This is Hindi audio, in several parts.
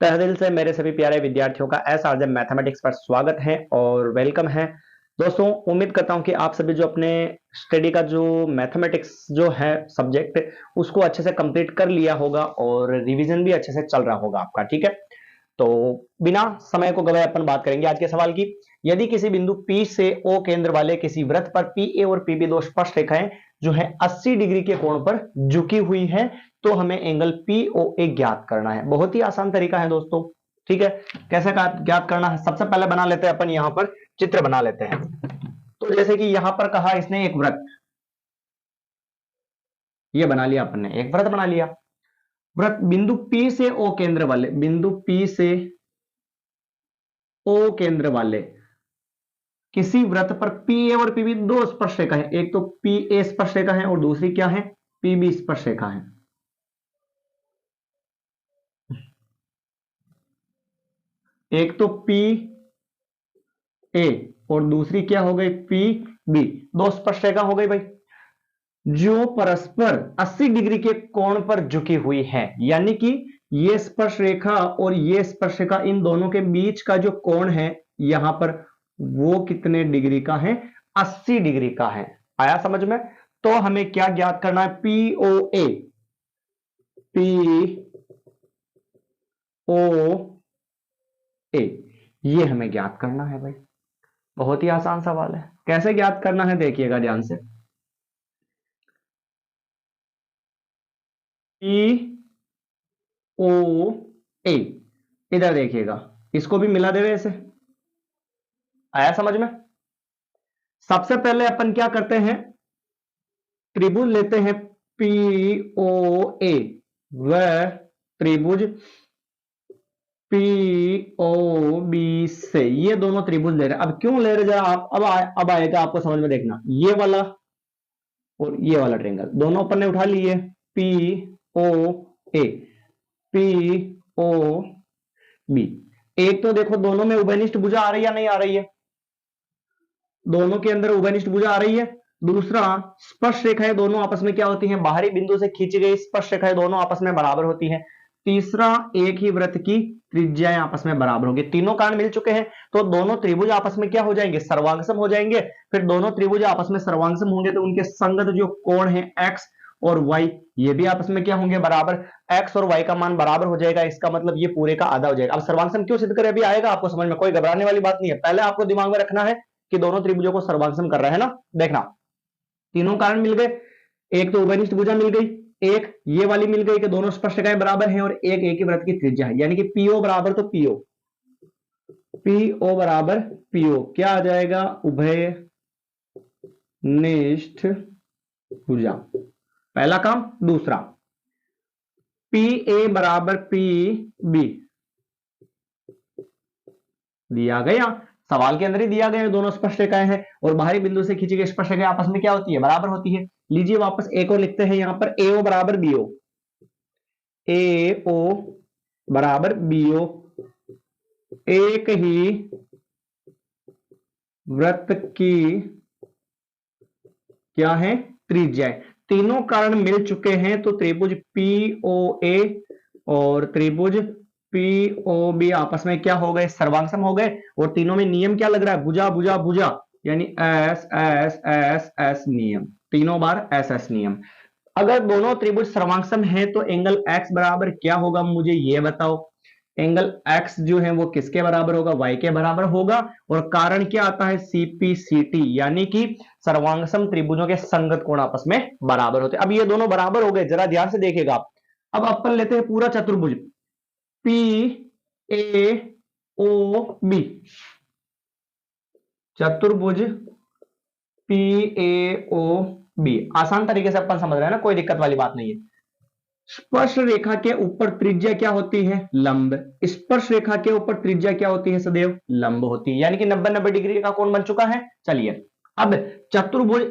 तहे दिल से मेरे सभी प्यारे विद्यार्थियों का एसआरजे मैथमेटिक्स पर स्वागत है और वेलकम है। दोस्तों, उम्मीद करता हूं कि आप सभी जो अपने स्टडी का जो मैथमेटिक्स जो है सब्जेक्ट उसको अच्छे से कंप्लीट कर लिया होगा और रिवीजन भी अच्छे से चल रहा होगा आपका। ठीक है, तो बिना समय को गवाए अपन बात करेंगे आज के सवाल की। यदि किसी बिंदु P से O केंद्र वाले किसी वृत्त पर PA और PB दो स्पर्श रेखाएं जो है 80 डिग्री के कोण पर झुकी हुई है तो हमें एंगल POA ज्ञात करना है। बहुत ही आसान तरीका है दोस्तों। ठीक है, कैसे ज्ञात करना है? सबसे पहले बना लेते हैं अपन, यहां पर चित्र बना लेते हैं। तो जैसे कि यहां पर कहा इसने एक वृत्त, ये बना लिया अपन ने, एक वृत्त बना लिया। वृत्त बिंदु P से O केंद्र वाले, बिंदु P से O केंद्र वाले किसी वृत्त पर PA और PB दो स्पर्श रेखा है। एक तो PA स्पर्श रेखा है और दूसरी क्या है? PB स्पर्श रेखा है। एक तो PA और दूसरी क्या हो गई? PB। दो स्पर्श रेखा हो गई भाई, जो परस्पर 80 डिग्री के कोण पर झुकी हुई है। यानी कि ये स्पर्श रेखा और ये स्पर्श रेखा, इन दोनों के बीच का जो कोण है यहां पर, वो कितने डिग्री का है? 80 डिग्री का है। आया समझ में? तो हमें क्या ज्ञात करना है? POA, POA, ये हमें ज्ञात करना है भाई। बहुत ही आसान सवाल है। कैसे ज्ञात करना है देखिएगा ध्यान से। POA, इधर देखिएगा, इसको भी मिला देवे ऐसे। आया समझ में? सबसे पहले अपन क्या करते हैं? त्रिभुज लेते हैं POA, वह त्रिभुज POB से ये दोनं त्रिभुज ले रहे हैं। अब क्यों ले रहे जरा आप, अब आएगा आपको समझ में, देखना। ये वाला और ये वाला ट्रायंगल दोनों अपन ने उठा लिए, POA, POB। एक तो देखो दोनों में उभयनिष्ठ भुजा आ रही है या नहीं आ रही है? दोनों के अंदर उभयनिष्ठ भुजा आ रही है। दूसरा, स्पर्श रेखाएं दोनों आपस में क्या होती हैं? बाहरी बिंदु से खींची गई स्पर्श रेखाएं दोनों आपस में बराबर होती हैं। तीसरा, एक ही वृत्त की त्रिज्याएं आपस में बराबर होगी। तीनों कारण मिल चुके हैं तो दोनों त्रिभुज आपस में क्या हो जाएंगे? सर्वांगसम हो जाएंगे। फिर दोनों त्रिभुज आपस में सर्वांगसम होंगे तो उनके संगत जो कोण है x और y, ये भी आपस में क्या होंगे? बराबर। x और y का मान बराबर हो जाएगा, इसका मतलब ये पूरे का आधा हो जाएगा। अब सर्वांगसम क्यों सिद्ध करें, अभी आएगा आपको समझ में, कोई घबराने वाली बात नहीं है। पहले आपको दिमाग में रखना है कि दोनों त्रिभुजों को सर्वांगसम कर रहा है ना। देखना, तीनों कारण मिल गए। एक तो उभयनिष्ठ भुजा मिल गई, एक ये वाली मिल गई कि दोनों स्पर्श रेखाएं बराबर हैं, और एक ही वृत्त की त्रिज्या है। यानी कि PO बराबर, तो PO बराबर PO क्या आ जाएगा? उभयनिष्ठ भुजा। पहला काम। दूसरा, PA बराबर PB दिया गया, सवाल के अंदर ही दिया गया, दोनों स्पर्श रेखाएं हैं और बाहरी बिंदु से खींची गई स्पर्श रेखाएं आपस में क्या होती है? बराबर होती है। लीजिए वापस एक और लिखते हैं यहां पर, AO बराबर BO, AO बराबर BO। एक ही वृत्त की क्या है? त्रिज्या। तीनों कारण मिल चुके हैं तो त्रिभुज POA और त्रिभुज POB आपस में क्या हो गए? सर्वांगसम हो गए। और तीनों में नियम क्या लग रहा है? भुजा भुजा भुजा, यानी एस एस एस एस नियम, तीनों बार एस एस नियम। अगर दोनों त्रिभुज सर्वांगसम है तो एंगल x बराबर क्या होगा? मुझे ये बताओ। एंगल x जो है वो किसके बराबर होगा? y के बराबर होगा। और कारण क्या आता है? CPCT, यानी कि सर्वांगसम त्रिभुजों के संगत कोण आपस में बराबर होते हैं। अब ये दोनों बराबर हो गए, जरा ध्यान से देखिएगा आप। अब अपन लेते हैं पूरा चतुर्भुज PAOB, चतुर्भुज PAOB। आसान तरीके से अपन समझ रहे हैं ना, कोई दिक्कत वाली बात नहीं है। स्पर्श रेखा के ऊपर त्रिज्या क्या होती है? लंब। स्पर्श रेखा के ऊपर त्रिज्या क्या होती है? सदैव लंब होती है। यानी कि 90-90 डिग्री का कोण बन चुका है। चलिए, अब चतुर्भुज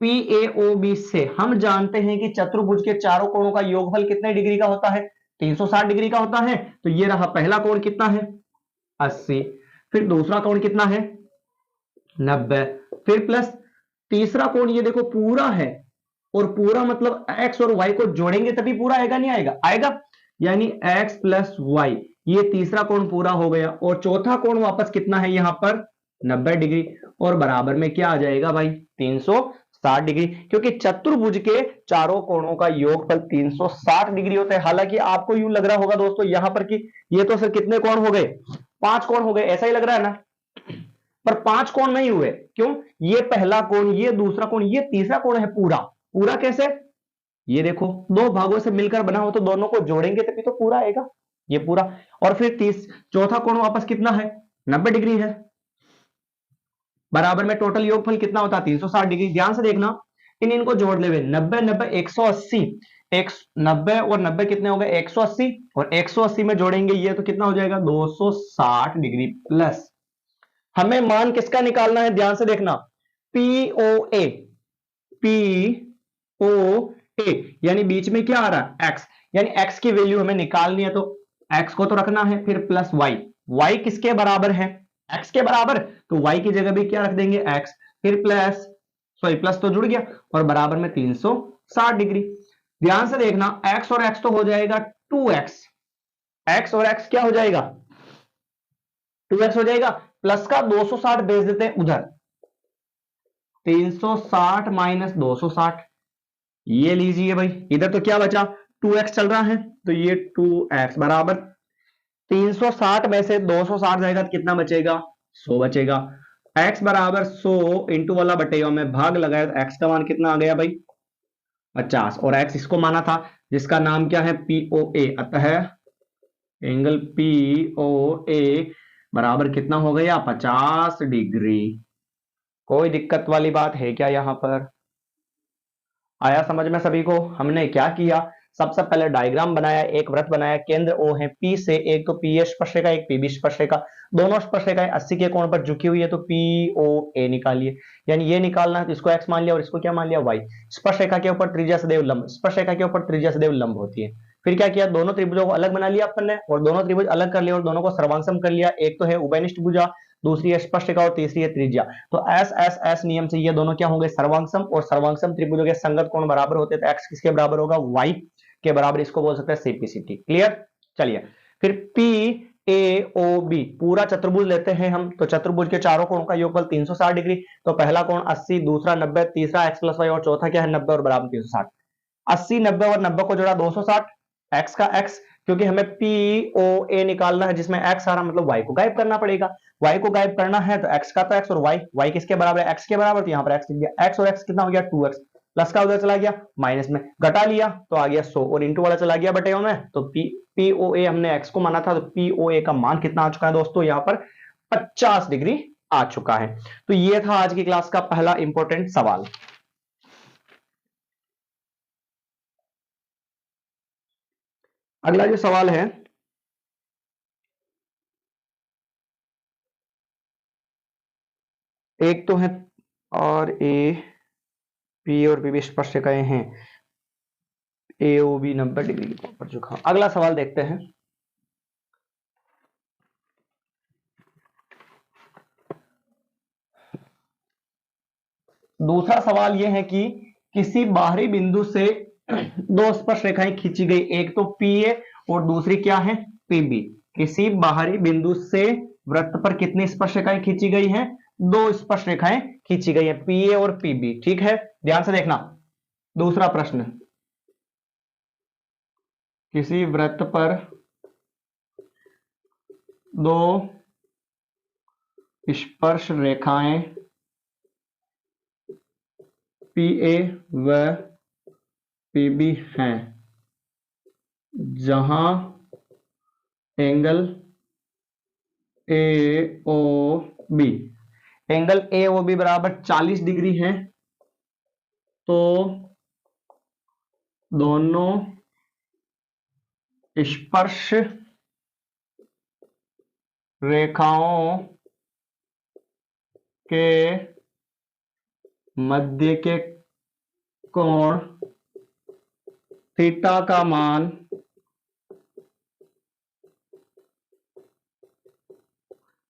PAOB से हम जानते हैं कि चतुर्भुज के चारों कोणों का योगफल कितने डिग्री का होता है? 360 डिग्री का होता है। तो ये रहा पहला कोण, कितना है? 80। फिर दूसरा कोण कितना है? 90। फिर प्लस तीसरा कोण, ये देखो पूरा है, और पूरा मतलब x और y को जोड़ेंगे तभी पूरा आएगा, नहीं आएगा? आएगा। यानी x प्लस वाई, ये तीसरा कोण पूरा हो गया और चौथा कोण वापस कितना है यहां पर 90 डिग्री और बराबर में क्या आ जाएगा भाई 360 डिग्री, क्योंकि चतुर्भुज के चारों कोणों का योगफल 360 डिग्री होता है। हालांकि आपको यूं लग रहा होगा दोस्तों यहां पर कि ये तो सिर्फ कितने कोण हो गए, 5 कोण हो गए, ऐसा ही लग रहा है ना, पर 5 कोण नहीं हुए। क्यों? ये पहला कोण, ये दूसरा कोण, ये तीसरा कोण है पूरा। पूरा कैसे? ये देखो दो भागों से मिलकर बना हो तो दोनों को जोड़ेंगे तभी तो पूरा आएगा, ये पूरा। और फिर चौथा कोण वापस कितना है 90 डिग्री है, बराबर में टोटल योगफल कितना होता है 360 डिग्री। ध्यान से देखना, इनको जोड़ ले, 90 90 180, 90 और 90 कितने हो गए 180, और 180 में जोड़ेंगे ये तो कितना हो जाएगा 260 डिग्री प्लस। हमें मान किसका निकालना है, ध्यान से देखना, POA, POA यानी बीच में क्या आ रहा है x, यानी x की वैल्यू हमें निकालनी है तो x को तो रखना है, फिर प्लस y किसके बराबर है x के बराबर, तो y की जगह भी क्या रख देंगे x, फिर प्लस, सॉरी प्लस तो जुड़ गया और बराबर में 360 डिग्री। ध्यान से देखना x और x तो हो जाएगा 2x, x और x क्या हो जाएगा 2x हो जाएगा, प्लस का 260 भेज देते हैं उधर, 360 माइनस 260, ये लीजिए भाई, इधर तो क्या बचा 2x चल रहा है तो ये 2x बराबर 360 में से 260 जाएगा तो कितना बचेगा 100 बचेगा। x बराबर 100 इंटू वाला बटेगा में भाग लगाया तो x का मान कितना आ गया भाई 50, और x इसको माना था जिसका नाम क्या है POA, अतः एंगल POA बराबर कितना हो गया 50 डिग्री। कोई दिक्कत वाली बात है क्या यहां पर? आया समझ में सभी को? हमने क्या किया, सबसे पहले डायग्राम बनाया, एक वृत्त बनाया, केंद्र O है, P से एक तो PA स्पर्शरेखा एक PB स्पर्शरेखा, दोनों स्पर्शरेखाएं 80 के कोण पर झुकी हुई है तो POA निकालिए, यानी ये निकालना है तो इसको x मान लिया और इसको क्या मान लिया y। स्पर्शरेखा के ऊपर त्रिज्या सदैव लंब, स्पर्शरेखा के ऊपर त्रिज्या सदैव लंब होती है। फिर क्या किया, दोनों त्रिभुजों को अलग बना लिया अपन ने, और दोनों त्रिभुज अलग कर लिया और दोनों को सर्वांगसम कर लिया। एक तो है उभयनिष्ठ भुजा, दूसरी है स्पर्शरेखा और तीसरी है त्रिज्या। तो एस एस एस नियम से ये दोनों क्या होंगे सर्वांगसम, और सर्वांगसम त्रिभुजों के संगत कोण बराबर होते हैं तो x किसके बराबर होगा y के बराबर, इसको बोल सकते हैं CPCT। क्लियर? चलिए फिर PAOB पूरा चतुर्भुज लेते हैं हम, तो चतुर्भुज के चारों कोणों का योगफल 360 डिग्री, तो पहला कोण 80, दूसरा 90, तीसरा x प्लस y और चौथा क्या है 90 और बराबर 360। 80 90 और 90 को जोड़ा 260, x का x, क्योंकि हमें POA निकालना है जिसमें x आ रहा मतलब y को गायब करना पड़ेगा, y को गायब करना है तो x का तो x और y किसके बराबर है x के बराबर, तो यहां पर x लिख दिया, x और x कितना हो गया 2x, प्लस का उधर चला गया माइनस में घटा लिया तो आ गया 100 और इंटू वाला चला गया बटेओ में, तो POA हमने x को माना था तो POA का मान कितना आ चुका है दोस्तों यहां पर 50 डिग्री आ चुका है। तो ये था आज की क्लास का पहला इंपॉर्टेंट सवाल। अगला जो सवाल है, एक तो है और P और PB स्पर्शरेखाएं हैं, AOB 90 डिग्री के ऊपर झुका। अगला सवाल देखते हैं। दूसरा सवाल यह है कि किसी बाहरी बिंदु से दो स्पर्शरेखाएं खींची गई, एक तो PA और दूसरी क्या है PB। किसी बाहरी बिंदु से वृत्त पर कितनी स्पर्शरेखाएं खींची गई हैं, दो स्पर्शरेखाएं खींची गई है PA और PB। ठीक है, ध्यान से देखना। दूसरा प्रश्न, किसी वृत्त पर दो स्पर्श रेखाएं PA व PB हैं, जहां एंगल AOB बराबर 40 डिग्री है, तो दोनों स्पर्श रेखाओं के मध्य के कोण थीटा का मान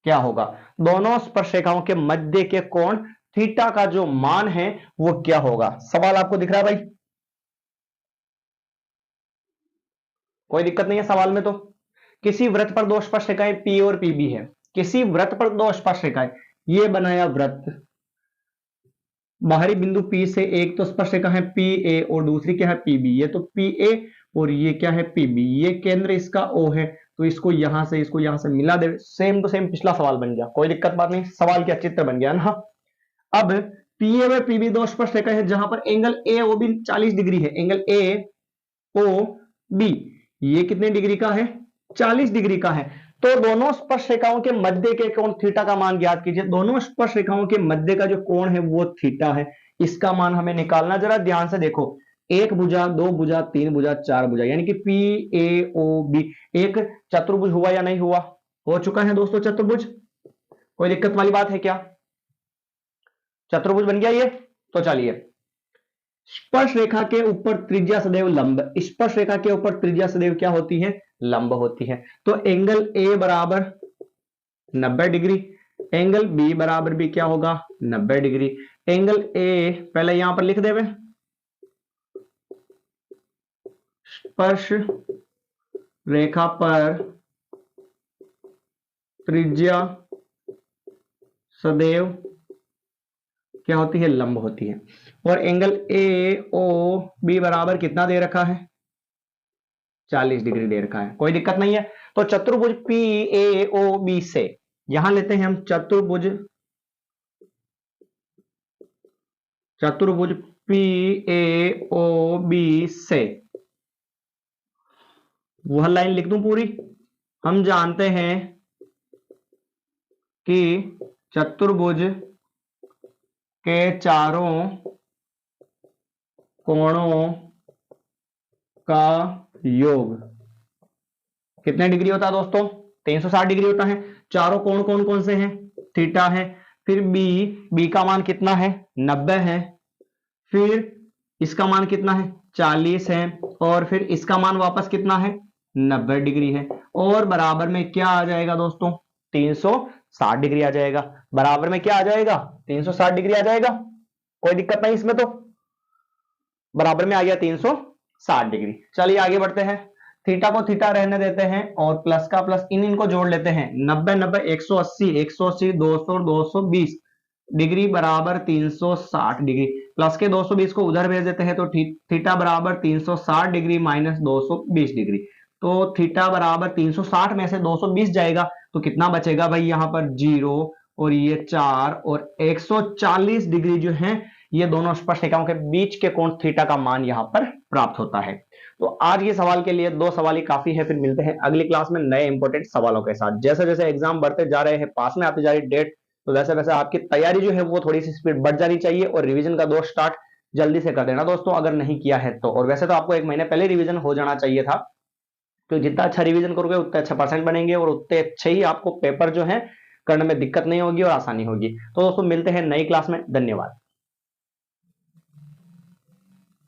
क्या होगा। दोनों स्पर्शरेखाओं के मध्य के कोण थीटा का जो मान है वो क्या होगा। सवाल आपको दिख रहा है भाई? कोई दिक्कत नहीं है सवाल में? तो किसी वृत्त पर दो स्पर्श रेखाएं P और PB है, किसी वृत्त पर दो स्पर्श रेखाएं, ये बनाया वृत्त, बाहरी बिंदु P से एक तो स्पर्श रेखा है PA और दूसरी क्या है PB, ये तो PA और ये क्या है PB, ये केंद्र इसका O है, तो इसको यहां से मिला दे, सेम टू सेम पिछला सवाल बन गया, कोई दिक्कत बात नहीं, सवाल क्या चित्र बन गया ना। अब PA व PB दो स्पर्श रेखा है जहां पर एंगल AOB 40 डिग्री है, एंगल AOB ये कितने डिग्री का है, 40 डिग्री का है। तो दोनों स्पर्श रेखाओं के मध्य के कोण थीटा का मान ज्ञात कीजिए, दोनों स्पर्श रेखाओं के मध्य का जो कोण है वो थीटा है, इसका मान हमें निकालना। जरा ध्यान से देखो, एक भुजा, दो भुजा, तीन भुजा, चार भुजा, यानी कि PAOB एक चतुर्भुज हुआ या नहीं हुआ, हो चुका है दोस्तों चतुर्भुज, कोई दिक्कत वाली बात है क्या, चतुर्भुज बन गया ये। तो चलिए, स्पर्श रेखा के ऊपर त्रिज्या सदैव लंब, स्पर्श रेखा के ऊपर त्रिज्या सदैव क्या होती है, लंब होती है। तो एंगल A बराबर 90 डिग्री, एंगल B बराबर भी क्या होगा 90 डिग्री। एंगल A पहले यहां पर लिख देवे, स्पर्श रेखा पर त्रिज्या सदैव क्या होती है, लंब होती है। और एंगल AOB बराबर कितना दे रखा है, 40 डिग्री दे रखा है, कोई दिक्कत नहीं है। तो चतुर्भुज PAOB से यहां लेते हैं हम चतुर्भुज PAOB से, वह लाइन लिख दूं पूरी। हम जानते हैं कि चतुर्भुज के चारों कोणों का योग कितने डिग्री होता है दोस्तों, 360 डिग्री होता है। चारों कोण कौन कौन से हैं, थीटा है, फिर बी का मान कितना है 90 है, फिर इसका मान कितना है 40 है, और फिर इसका मान वापस कितना है 90 डिग्री है, और बराबर में क्या आ जाएगा दोस्तों 360 डिग्री आ जाएगा, बराबर में क्या आ जाएगा 360 डिग्री आ जाएगा, कोई दिक्कत नहीं इसमें, तो बराबर में आ गया 360 डिग्री। चलिए आगे बढ़ते हैं, थीटा को थीटा रहने देते हैं और प्लस का प्लस इनको जोड़ लेते हैं, 90 90 180 180 200 220 डिग्री बराबर 360 डिग्री, प्लस के 220 को उधर भेज देते हैं, तो थीटा बराबर 360 डिग्री माइनस 220 डिग्री, तो थीटा बराबर 360 में से 220 जाएगा तो कितना बचेगा भाई, यहां पर 0 और ये 4 और 140 डिग्री जो है ये दोनों स्पर्श रेखाओं के बीच के कोण थीटा का मान यहां पर प्राप्त होता है। तो आज ये सवाल के लिए 2 सवाल ही काफी है, फिर मिलते हैं अगली क्लास में नए इंपॉर्टेंट सवालों के साथ। जैसे जैसे एग्जाम बढ़ते जा रहे हैं, पास में आती जा रही डेट, तो वैसे वैसे आपकी तैयारी जो है वो थोड़ी सी स्पीड बढ़ जानी चाहिए, और रिवीजन का दौर स्टार्ट जल्दी से कर देना दोस्तों अगर नहीं किया है तो। और वैसे तो आपको 1 महीने पहले रिवीजन हो जाना चाहिए था, तो जितना अच्छा रिवीजन करोगे उतने अच्छा परसेंट बनेंगे, और उतने अच्छे ही आपको पेपर जो है करने में दिक्कत नहीं होगी और आसानी होगी। तो दोस्तों मिलते हैं नई क्लास में, धन्यवाद।